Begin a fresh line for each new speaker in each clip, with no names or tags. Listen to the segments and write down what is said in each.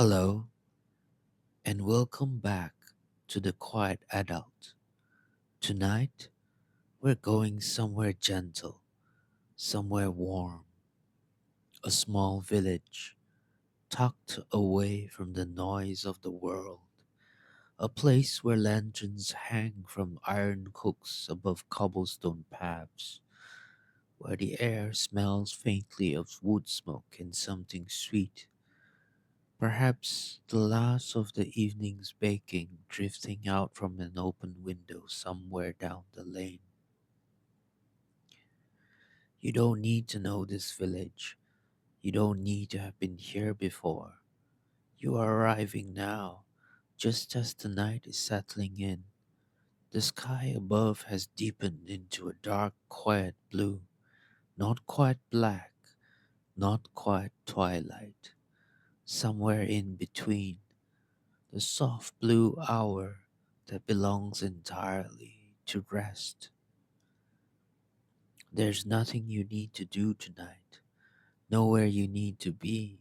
Hello, and welcome back to The Quiet Adult. Tonight, we're going somewhere gentle, somewhere warm, a small village tucked away from the noise of the world, a place where lanterns hang from iron hooks above cobblestone paths, where the air smells faintly of wood smoke and something sweet. Perhaps the last of the evening's baking drifting out from an open window somewhere down the lane. You don't need to know this village. You don't need to have been here before. You are arriving now, just as the night is settling in. The sky above has deepened into a dark, quiet blue, not quite black, not quite twilight, somewhere in between. The soft blue hour that belongs entirely to rest. There's nothing you need to do tonight, nowhere you need to be.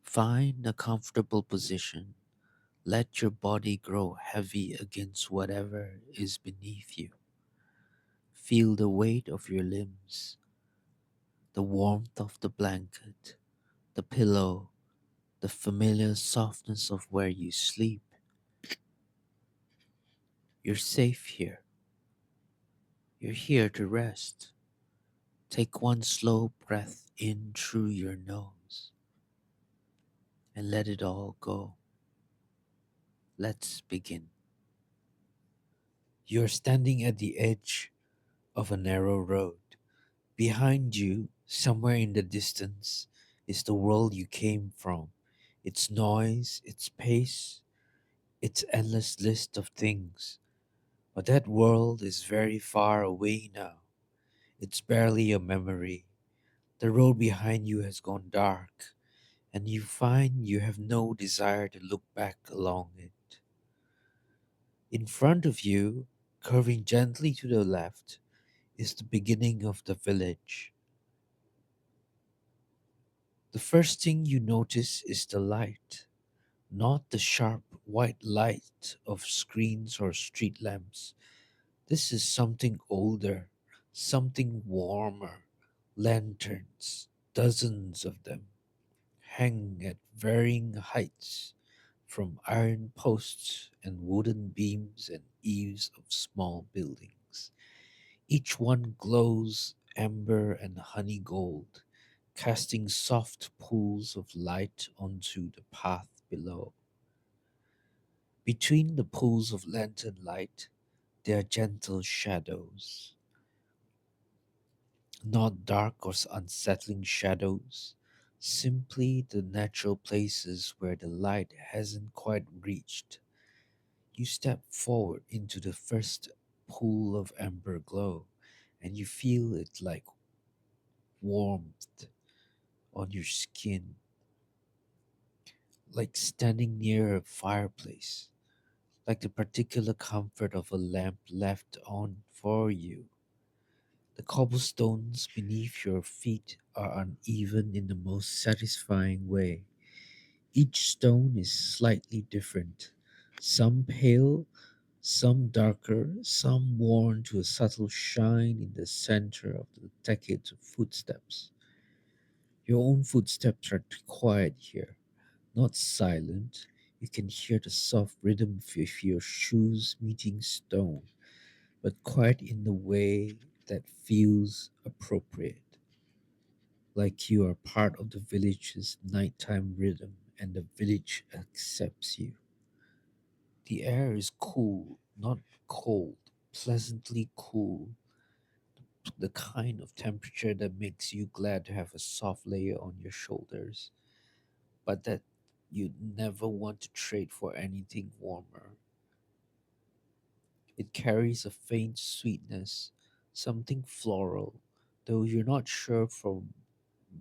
Find a comfortable position. Let your body grow heavy against whatever is beneath you. Feel the weight of your limbs, the warmth of the blanket, the pillow, the familiar softness of where you sleep. You're safe here. You're here to rest. Take one slow breath in through your nose and let it all go. Let's begin. You're standing at the edge of a narrow road. Behind you, somewhere in the distance, is the world you came from. Its noise, its pace, its endless list of things. But that world is very far away now. It's barely a memory. The road behind you has gone dark, and you find you have no desire to look back along it. In front of you, curving gently to the left, is the beginning of the village. The first thing you notice is the light, not the sharp white light of screens or street lamps. This is something older, something warmer. Lanterns, dozens of them, hang at varying heights from iron posts and wooden beams and eaves of small buildings. Each one glows amber and honey gold, casting soft pools of light onto the path below. Between the pools of lantern light, there are gentle shadows, not dark or unsettling shadows, simply the natural places where the light hasn't quite reached. You step forward into the first pool of amber glow, and you feel it like warmth on your skin, like standing near a fireplace, like the particular comfort of a lamp left on for you. The cobblestones beneath your feet are uneven in the most satisfying way. Each stone is slightly different, some pale, some darker, some worn to a subtle shine in the center of the decades of footsteps. Your own footsteps are quiet here, not silent. You can hear the soft rhythm of your shoes meeting stone, but quiet in the way that feels appropriate, like you are part of the village's nighttime rhythm and the village accepts you. The air is cool, not cold, pleasantly cool, the kind of temperature that makes you glad to have a soft layer on your shoulders, but that you'd never want to trade for anything warmer. It carries a faint sweetness, something floral, though you're not sure from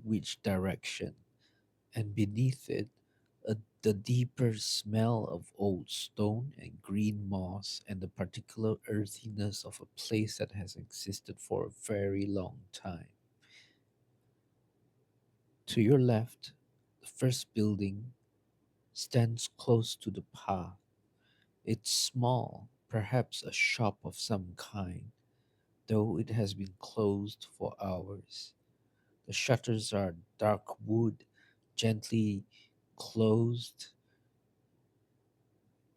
which direction. And beneath it, the deeper smell of old stone and green moss and the particular earthiness of a place that has existed for a very long time. To your left, the first building, stands close to the path. It's small, perhaps a shop of some kind, though it has been closed for hours. The shutters are dark wood, gently closed.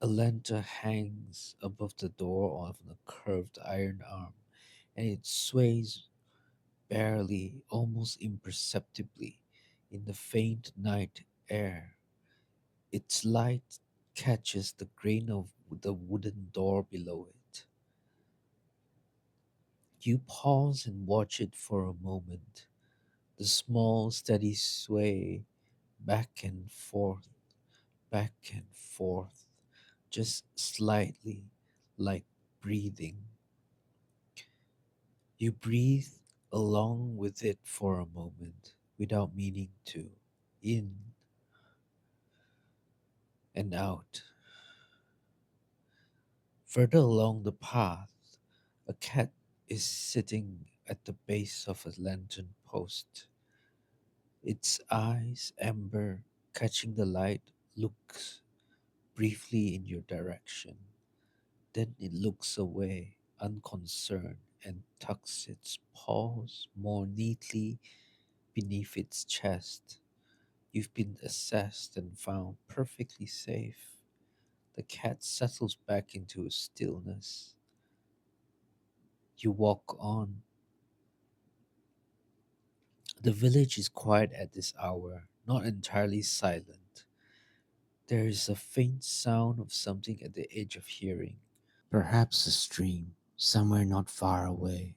A lantern hangs above the door on a curved iron arm, and it sways barely, almost imperceptibly, in the faint night air. Its light catches the grain of the wooden door below it. You pause and watch it for a moment. The small, steady sway back and forth, just slightly, like breathing. You breathe along with it for a moment without meaning to, in and out. Further along the path, a cat is sitting at the base of a lantern post. Its eyes, amber, catching the light, looks briefly in your direction. Then it looks away, unconcerned, and tucks its paws more neatly beneath its chest. You've been assessed and found perfectly safe. The cat settles back into a stillness. You walk on. The village is quiet at this hour, not entirely silent. There is a faint sound of something at the edge of hearing. Perhaps a stream, somewhere not far away.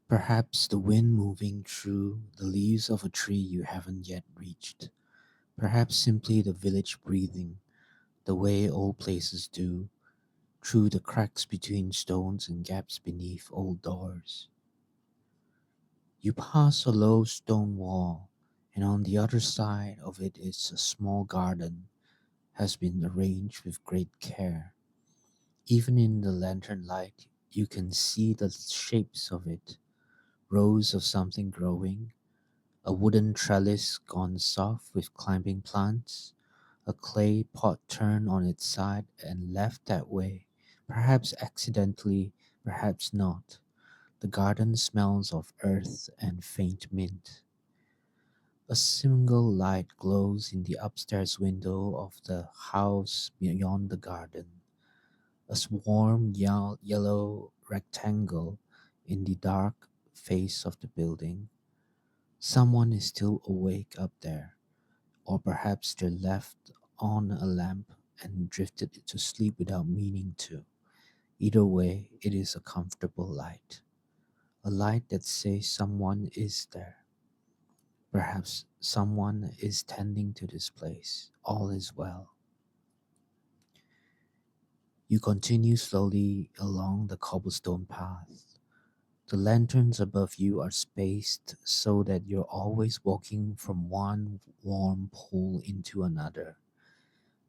Perhaps the wind moving through the leaves of a tree you haven't yet reached. Perhaps simply the village breathing, the way old places do, through the cracks between stones and gaps beneath old doors. You pass a low stone wall, and on the other side of it is a small garden, has been arranged with great care. Even in the lantern light, you can see the shapes of it, rows of something growing, a wooden trellis gone soft with climbing plants, a clay pot turned on its side and left that way, perhaps accidentally, perhaps not. The garden smells of earth and faint mint. A single light glows in the upstairs window of the house beyond the garden, a warm yellow rectangle in the dark face of the building. Someone is still awake up there, or perhaps they left on a lamp and drifted to sleep without meaning to. Either way, it is a comfortable light, a light that says someone is there. Perhaps someone is tending to this place. All is well. You continue slowly along the cobblestone path. The lanterns above you are spaced so that you're always walking from one warm pool into another.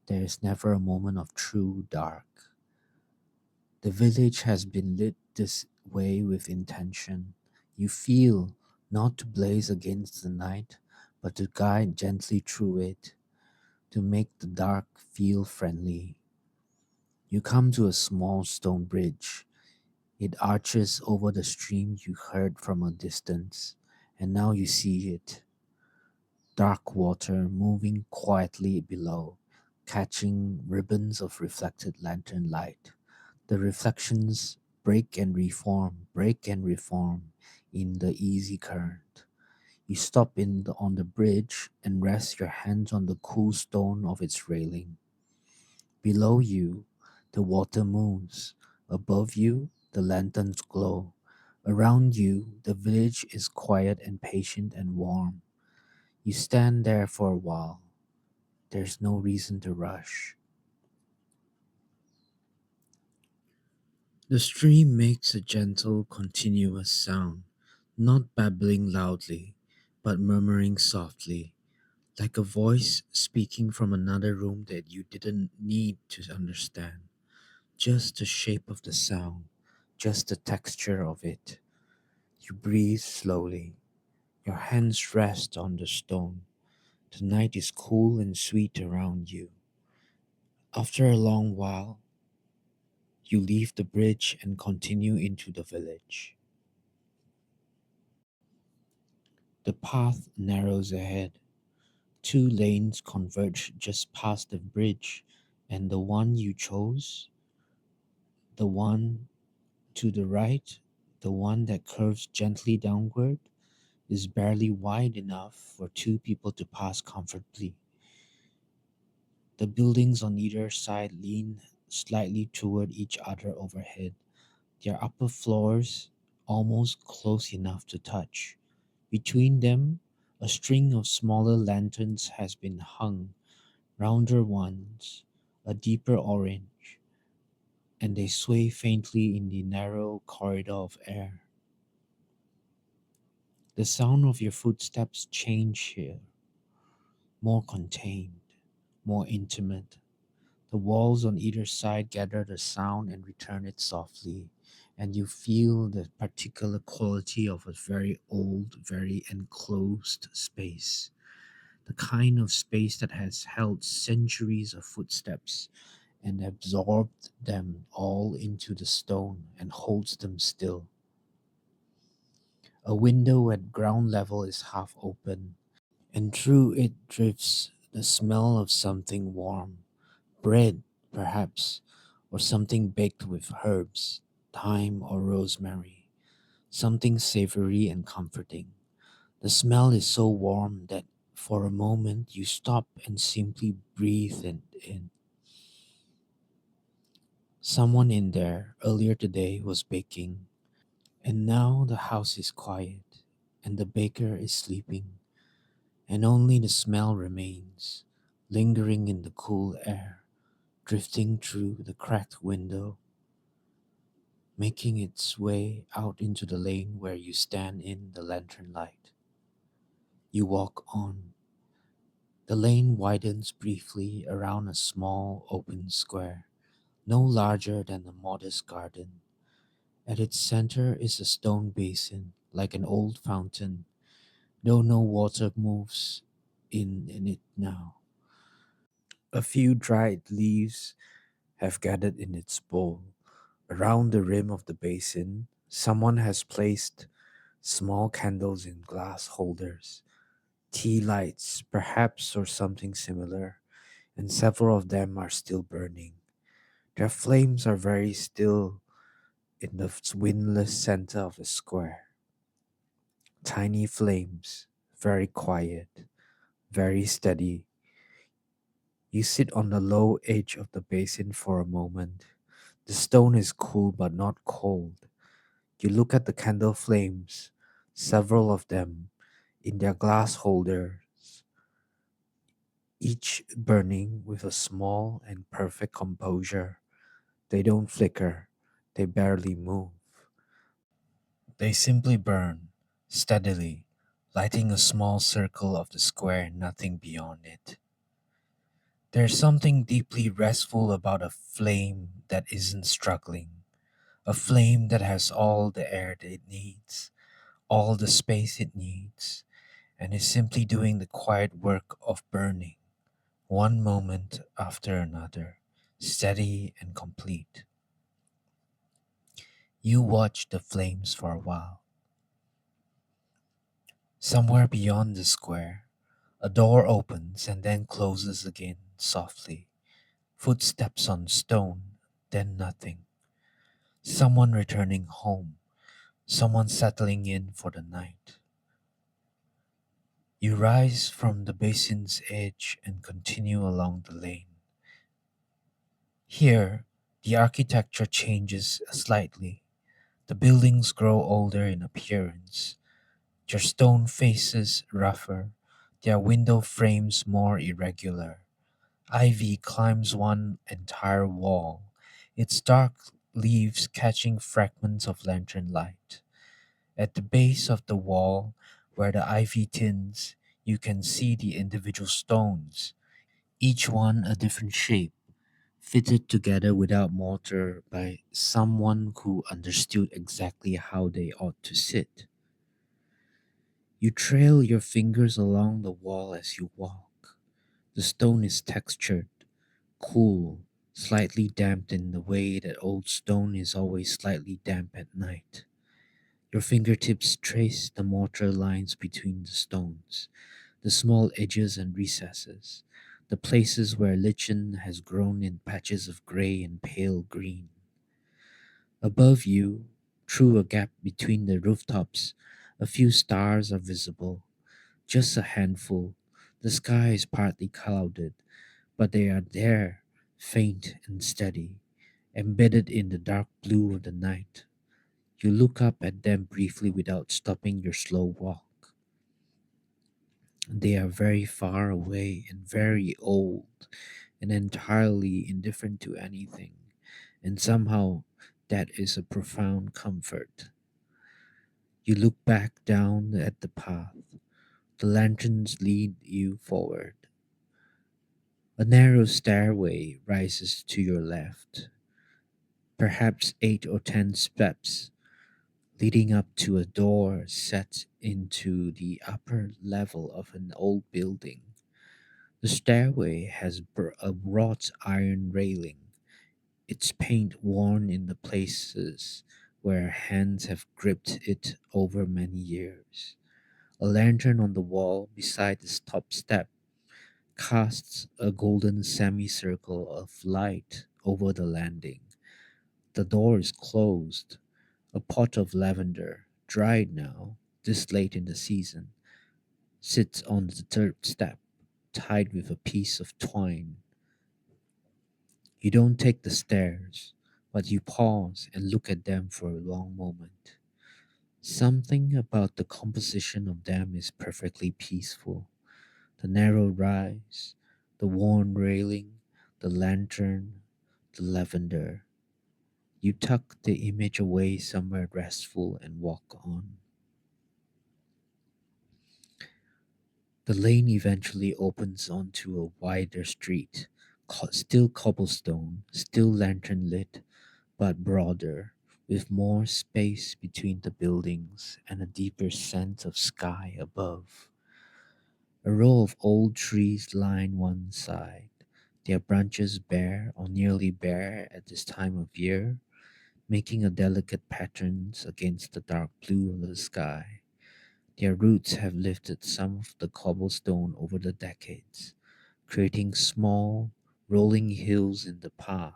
There is never a moment of true dark. The village has been lit this way with intention. You feel not to blaze against the night, but to guide gently through it, to make the dark feel friendly. You come to a small stone bridge. It arches over the stream you heard from a distance, and now you see it. Dark water moving quietly below, catching ribbons of reflected lantern light. The reflections break and reform in the easy current. You stop on the bridge and rest your hands on the cool stone of its railing. Below you, the water moves. Above you, the lanterns glow. Around you, the village is quiet and patient and warm. You stand there for a while. There's no reason to rush. The stream makes a gentle, continuous sound, not babbling loudly, but murmuring softly, like a voice speaking from another room that you didn't need to understand. Just the shape of the sound, just the texture of it. You breathe slowly. Your hands rest on the stone. The night is cool and sweet around you. After a long while, you leave the bridge and continue into the village. The path narrows ahead. Two lanes converge just past the bridge, and the one you chose, the one to the right, the one that curves gently downward, is barely wide enough for two people to pass comfortably. The buildings on either side lean slightly toward each other overhead, their upper floors almost close enough to touch. Between them, a string of smaller lanterns has been hung, rounder ones, a deeper orange, and they sway faintly in the narrow corridor of air. The sound of your footsteps change here, more contained, more intimate. The walls on either side gather the sound and return it softly, and you feel the particular quality of a very old, very enclosed space. The kind of space that has held centuries of footsteps and absorbed them all into the stone and holds them still. A window at ground level is half open, and through it drifts the smell of something warm. Bread, perhaps, or something baked with herbs, thyme or rosemary, something savory and comforting. The smell is so warm that for a moment you stop and simply breathe it in. Someone in there earlier today was baking, and now the house is quiet, and the baker is sleeping, and only the smell remains, lingering in the cool air, drifting through the cracked window, making its way out into the lane where you stand in the lantern light. You walk on. The lane widens briefly around a small open square, no larger than a modest garden. At its center is a stone basin, like an old fountain, though no water moves in it now. A few dried leaves have gathered in its bowl. Around the rim of the basin, someone has placed small candles in glass holders, tea lights, perhaps, or something similar, and several of them are still burning. Their flames are very still in the windless center of the square. Tiny flames, very quiet, very steady. You sit on the low edge of the basin for a moment. The stone is cool but not cold. You look at the candle flames, several of them, in their glass holders, each burning with a small and perfect composure. They don't flicker, they barely move. They simply burn, steadily, lighting a small circle of the square and nothing beyond it. There's something deeply restful about a flame that isn't struggling, a flame that has all the air that it needs, all the space it needs, and is simply doing the quiet work of burning, one moment after another, steady and complete. You watch the flames for a while. Somewhere beyond the square, a door opens and then closes again softly. Footsteps on stone, then nothing. Someone returning home, someone settling in for the night. You rise from the basin's edge and continue along the lane. Here, the architecture changes slightly. The buildings grow older in appearance, their stone faces rougher, their window frames more irregular. Ivy climbs one entire wall, its dark leaves catching fragments of lantern light. At the base of the wall, where the ivy tins, you can see the individual stones, each one a different shape, fitted together without mortar by someone who understood exactly how they ought to sit. You trail your fingers along the wall as you walk. The stone is textured, cool, slightly damp in the way that old stone is always slightly damp at night. Your fingertips trace the mortar lines between the stones, the small edges and recesses, the places where lichen has grown in patches of gray and pale green. Above you, through a gap between the rooftops, a few stars are visible, just a handful. The sky is partly clouded, but they are there, faint and steady, embedded in the dark blue of the night. You look up at them briefly without stopping your slow walk. They are very far away and very old and entirely indifferent to anything, and somehow that is a profound comfort. You look back down at the path. The lanterns lead you forward. A narrow stairway rises to your left, perhaps 8 or 10 steps, leading up to a door set into the upper level of an old building. The stairway has a wrought iron railing, its paint worn in the places where hands have gripped it over many years. A lantern on the wall beside the top step casts a golden semicircle of light over the landing. The door is closed. A pot of lavender, dried now, this late in the season, sits on the third step, tied with a piece of twine. You don't take the stairs, but you pause and look at them for a long moment. Something about the composition of them is perfectly peaceful. The narrow rise, the worn railing, the lantern, the lavender. You tuck the image away somewhere restful and walk on. The lane eventually opens onto a wider street, still cobblestone, still lantern lit, but broader, with more space between the buildings and a deeper sense of sky above. A row of old trees line one side, their branches bare or nearly bare at this time of year, making a delicate patterns against the dark blue of the sky. Their roots have lifted some of the cobblestone over the decades, creating small, rolling hills in the path,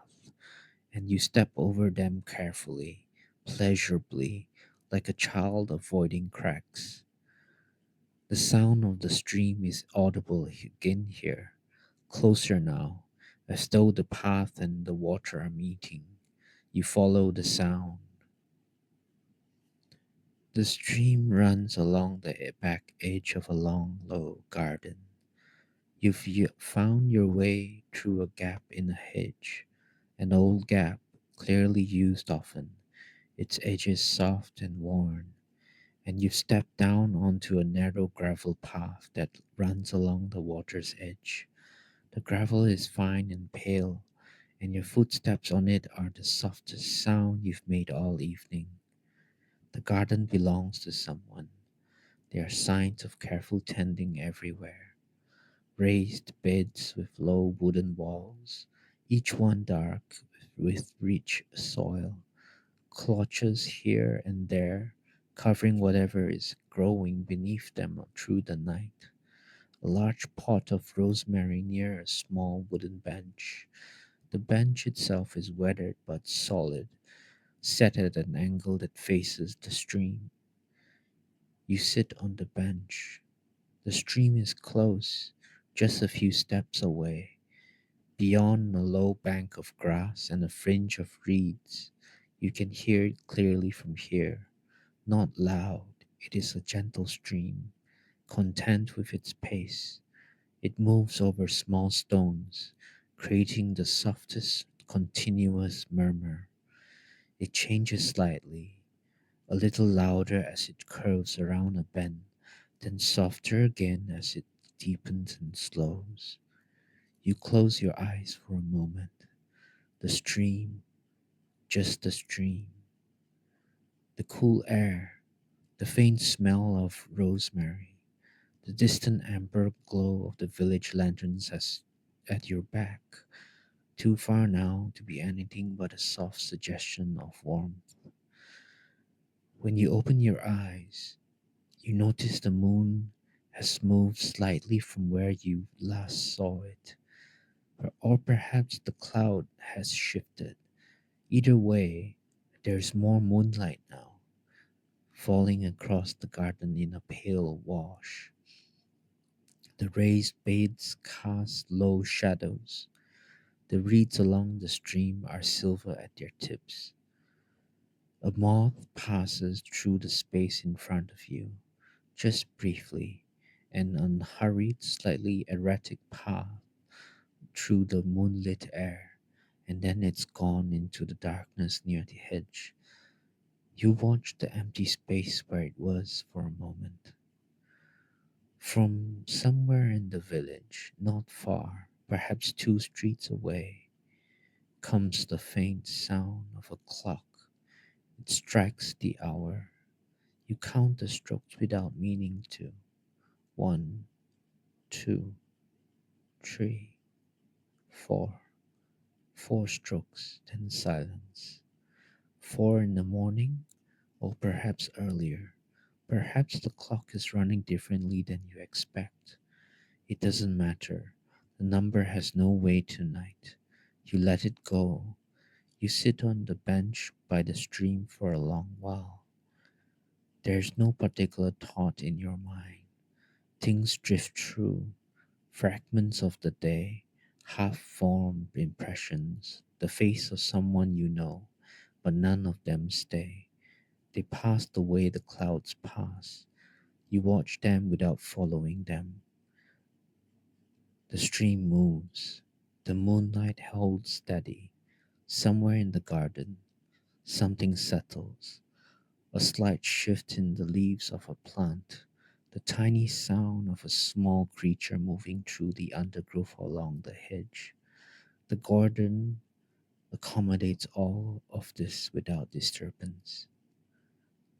and you step over them carefully, pleasurably, like a child avoiding cracks. The sound of the stream is audible again here, closer now, as though the path and the water are meeting. You follow the sound. The stream runs along the back edge of a long, low garden. You've found your way through a gap in a hedge, an old gap, clearly used often, its edges soft and worn, and you've stepped down onto a narrow gravel path that runs along the water's edge. The gravel is fine and pale, and your footsteps on it are the softest sound you've made all evening. The garden belongs to someone. There are signs of careful tending everywhere. Raised beds with low wooden walls, each one dark with rich soil, clutches here and there, covering whatever is growing beneath them through the night. A large pot of rosemary near a small wooden bench. The bench itself is weathered but solid, set at an angle that faces the stream. You sit on the bench. The stream is close, just a few steps away. Beyond a low bank of grass and a fringe of reeds, you can hear it clearly from here. Not loud, it is a gentle stream, content with its pace. It moves over small stones, creating the softest continuous murmur. It changes slightly, a little louder as it curves around a bend, then softer again as it deepens and slows. You close your eyes for a moment. The stream, just the stream. The cool air, the faint smell of rosemary, the distant amber glow of the village lanterns at your back, too far now to be anything but a soft suggestion of warmth. When you open your eyes, you notice the moon has moved slightly from where you last saw it, or perhaps the cloud has shifted. Either way, there's more moonlight now, falling across the garden in a pale wash. The raised beds cast low shadows. The reeds along the stream are silver at their tips. A moth passes through the space in front of you, just briefly, an unhurried, slightly erratic path through the moonlit air, and then it's gone into the darkness near the hedge. You watch the empty space where it was for a moment. From somewhere in the village, not far, perhaps 2 streets away, comes the faint sound of a clock. It strikes the hour. You count the strokes without meaning to. One, two, three, four. 4 strokes, then silence. 4 in the morning, or perhaps earlier. Perhaps the clock is running differently than you expect. It doesn't matter. The number has no weight tonight. You let it go. You sit on the bench by the stream for a long while. There's no particular thought in your mind. Things drift through, fragments of the day, half formed impressions, the face of someone you know, but none of them stay. They pass the way the clouds pass. You watch them without following them. The stream moves. The moonlight holds steady. Somewhere in the garden, something settles. A slight shift in the leaves of a plant. The tiny sound of a small creature moving through the undergrowth along the hedge. The garden accommodates all of this without disturbance.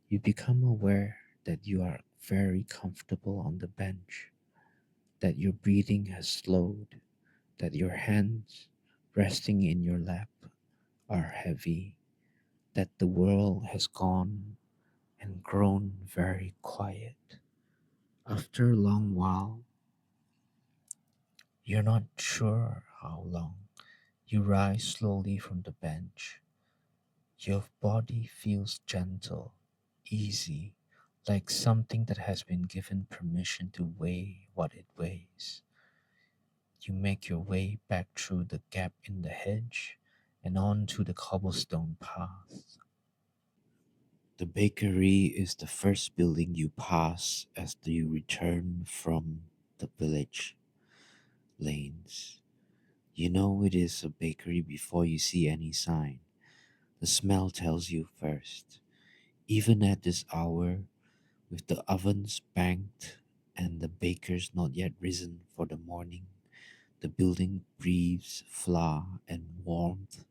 You become aware that you are very comfortable on the bench, that your breathing has slowed, that your hands resting in your lap are heavy, that the world has gone and grown very quiet. After a long while, you're not sure how long, you rise slowly from the bench. Your body feels gentle, easy, like something that has been given permission to weigh what it weighs. You make your way back through the gap in the hedge and onto the cobblestone path. The bakery is the first building you pass as you return from the village lanes. You know it is a bakery before you see any sign. The smell tells you first. Even at this hour, with the ovens banked and the bakers not yet risen for the morning, the building breathes flour and warmth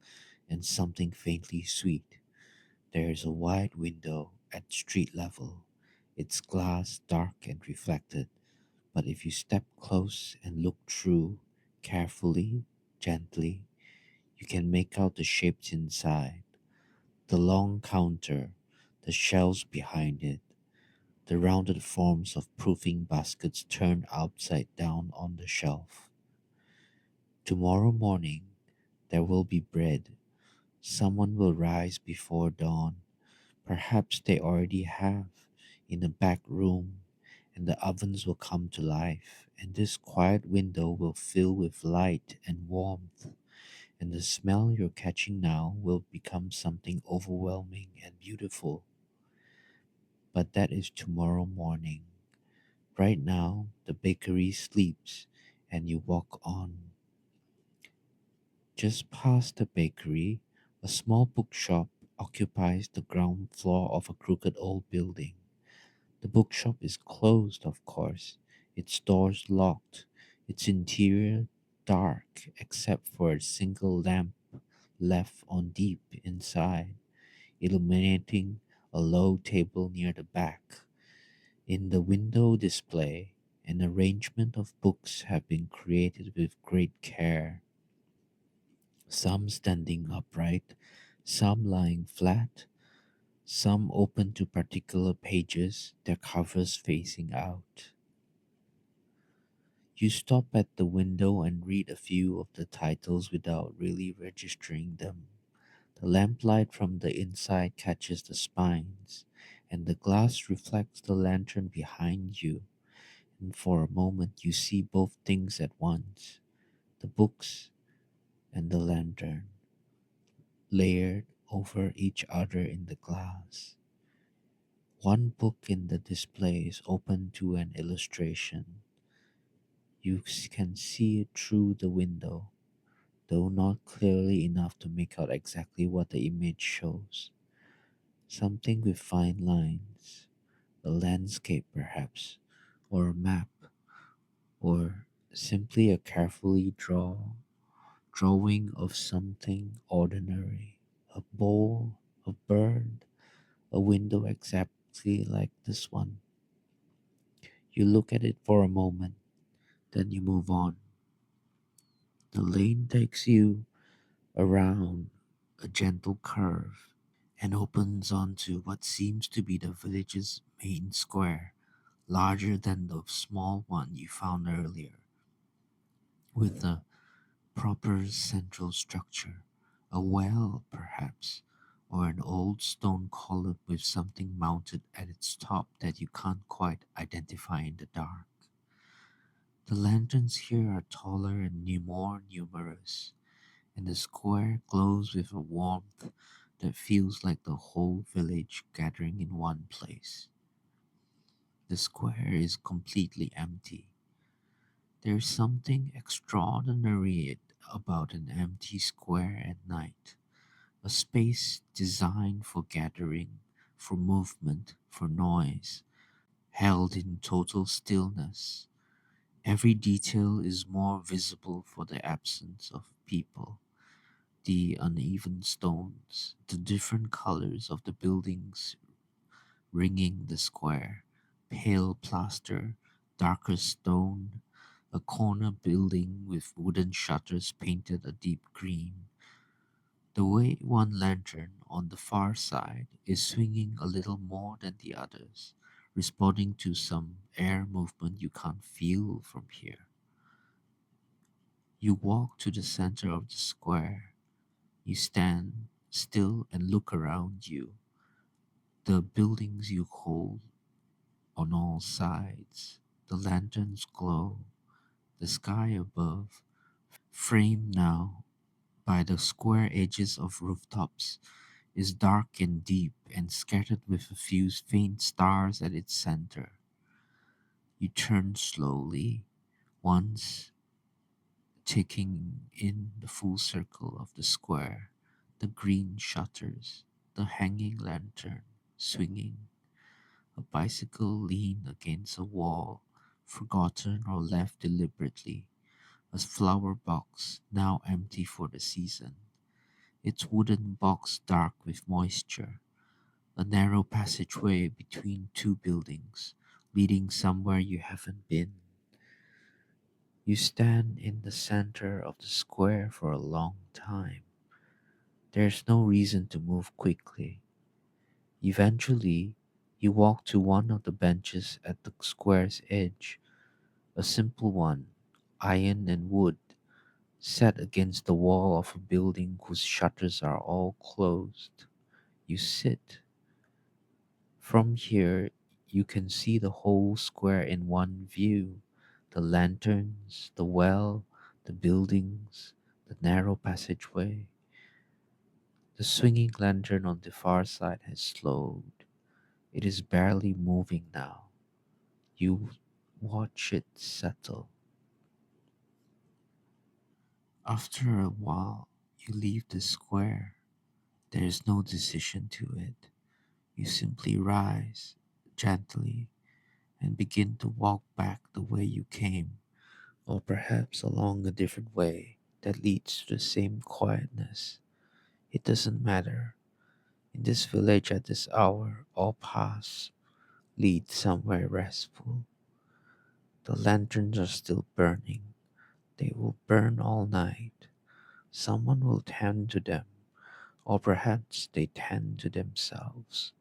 and something faintly sweet. There is a wide window at street level, its glass dark and reflected, but if you step close and look through carefully, gently, you can make out the shapes inside. The long counter, the shelves behind it, the rounded forms of proofing baskets turned upside down on the shelf. Tomorrow morning there will be bread. Someone will rise before dawn. Perhaps they already have in a back room, and the ovens will come to life, and this quiet window will fill with light and warmth, and the smell you're catching now will become something overwhelming and beautiful. But that is tomorrow morning. Right now, the bakery sleeps, and you walk on. Just past the bakery, a small bookshop occupies the ground floor of a crooked old building. The bookshop is closed, of course, its doors locked, its interior dark except for a single lamp left on deep inside, illuminating a low table near the back. In the window display, An arrangement of books have been created with great care, some standing upright, some lying flat, some open to particular pages, their covers facing out. You stop at the window and read a few of the titles without really registering them. The lamplight from the inside catches the spines, and the glass reflects the lantern behind you, and for a moment you see both things at once, the books and the lantern, layered over each other in the glass. One book in the display is open to an illustration. You can see it through the window, though not clearly enough to make out exactly what the image shows. Something with fine lines, a landscape perhaps, or a map, or simply a carefully drawing of something ordinary. A bowl, a bird, a window exactly like this one. You look at it for a moment, then you move on. The lane takes you around a gentle curve and opens onto what seems to be the village's main square, larger than the small one you found earlier, with a proper central structure, a well perhaps, or an old stone column with something mounted at its top that you can't quite identify in the dark. The lanterns here are taller and more numerous, and the square glows with a warmth that feels like the whole village gathering in one place. The square is completely empty. There is something extraordinary about an empty square at night, a space designed for gathering, for movement, for noise, held in total stillness. Every detail is more visible for the absence of people. The uneven stones, the different colors of the buildings ringing the square, pale plaster, darker stone, a corner building with wooden shutters painted a deep green. The way one lantern on the far side is swinging a little more than the others, responding to some air movement you can't feel from here. You walk to the center of the square. You stand still and look around you. The buildings you hold on all sides. The lanterns glow. The sky above, framed now by the square edges of rooftops, is dark and deep and scattered with a few faint stars at its center. You turn slowly, once taking in the full circle of the square, the green shutters, the hanging lantern swinging, a bicycle leaned against a wall, forgotten or left deliberately, a flower box now empty for the season, its wooden box dark with moisture, a narrow passageway between two buildings, leading somewhere you haven't been. You stand in the center of the square for a long time. There's no reason to move quickly. Eventually, you walk to one of the benches at the square's edge, a simple one, iron and wood, set against the wall of a building whose shutters are all closed. You sit. From here, you can see the whole square in one view, the lanterns, the well, the buildings, the narrow passageway. The swinging lantern on the far side has slowed. It is barely moving now. You watch it settle. After a while, you leave the square. There is no decision to it. You simply rise gently and begin to walk back the way you came, or perhaps along a different way that leads to the same quietness. It doesn't matter. In this village at this hour, all paths lead somewhere restful. The lanterns are still burning. They will burn all night. Someone will tend to them, or perhaps they tend to themselves.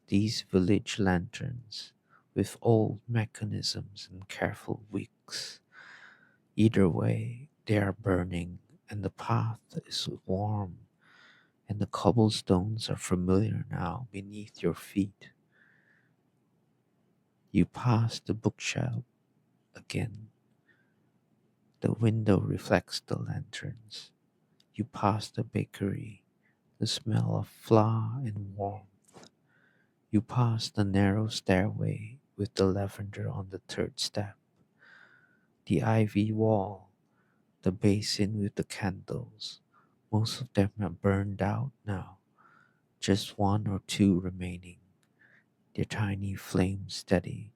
These village lanterns, with old mechanisms and careful wicks. Either way, they are burning, and the path is warm, and the cobblestones are familiar now beneath your feet. You pass the bookshop again. The window reflects the lanterns. You pass the bakery, the smell of flour and warmth. You pass the narrow stairway with the lavender on the third step, the ivy wall, the basin with the candles. Most of them are burned out now, just one or two remaining, their tiny flames steady.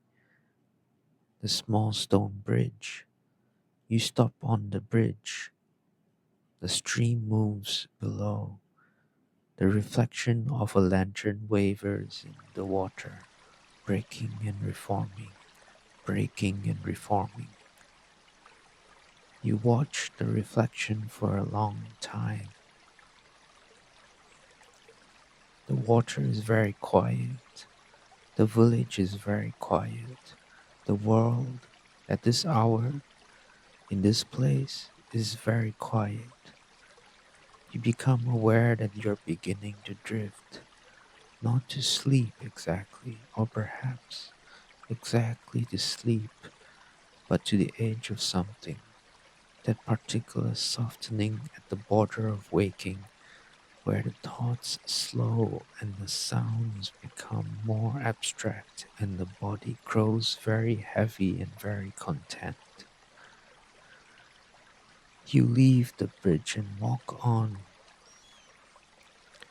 The small stone bridge. You stop on the bridge. The stream moves below. The reflection of a lantern wavers in the water, breaking and reforming, breaking and reforming. You watch the reflection for a long time. The water is very quiet. The village is very quiet. The world at this hour, in this place, is very quiet. You become aware that you're beginning to drift, not to sleep exactly, or perhaps exactly to sleep, but to the edge of something, that particular softening at the border of waking, where the thoughts slow and the sounds become more abstract and the body grows very heavy and very content. You leave the bridge and walk on.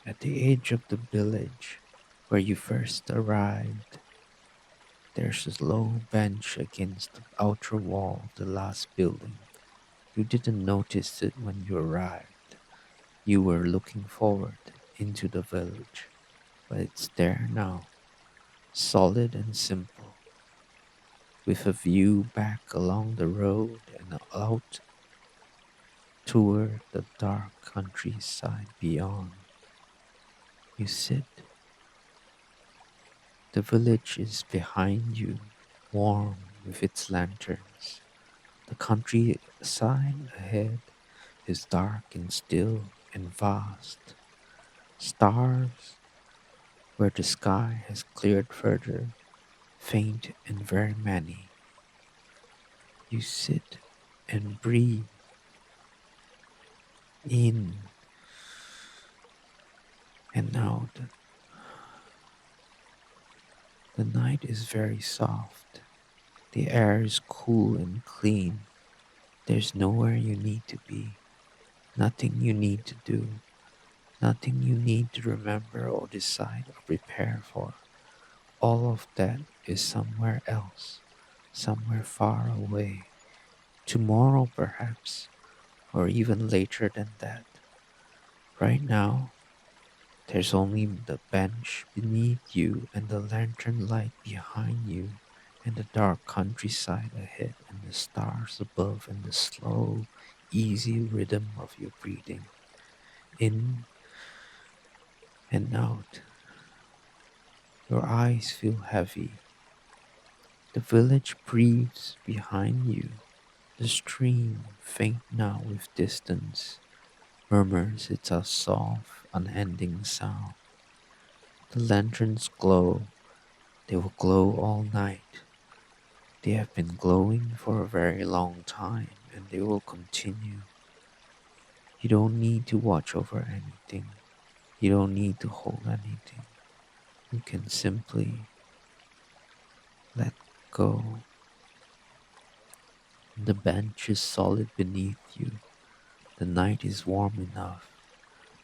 At the edge of the village where you first arrived, there's a low bench against the outer wall of the last building. You didn't notice it when you arrived. You were looking forward into the village, but it's there now, solid and simple, with a view back along the road and out toward the dark countryside beyond. You sit. The village is behind you, warm with its lanterns. The countryside ahead is dark and still and vast. Stars, where the sky has cleared further, faint and very many. You sit and breathe in and out. The night is very soft. The air is cool and clean. There's nowhere you need to be, nothing you need to do, nothing you need to remember or decide or prepare for. All of that is somewhere else, somewhere far away. Tomorrow, perhaps, or even later than that. Right now, there's only the bench beneath you and the lantern light behind you and the dark countryside ahead and the stars above and the slow, easy rhythm of your breathing in and out. Your eyes feel heavy. The village breathes behind you. The stream, faint now with distance, murmurs its a soft, unending sound. The lanterns glow. They will glow all night. They have been glowing for a very long time and they will continue. You don't need to watch over anything. You don't need to hold anything. You can simply let go. The bench is solid beneath you. The night is warm enough.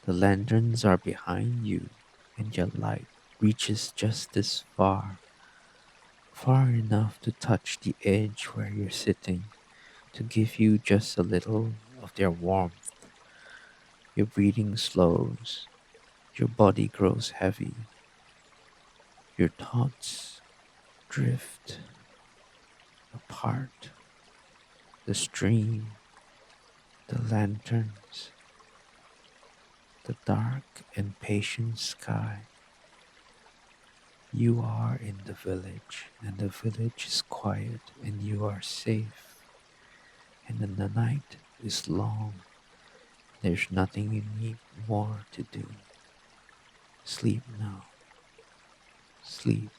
The lanterns are behind you, and your light reaches just this far, far enough to touch the edge where you're sitting, to give you just a little of their warmth. Your breathing slows, your body grows heavy, your thoughts drift, apart, the stream, the lanterns, the dark and patient sky. You are in the village, and the village is quiet, and you are safe. And then the night is long. There's nothing you need more to do. Sleep now. Sleep.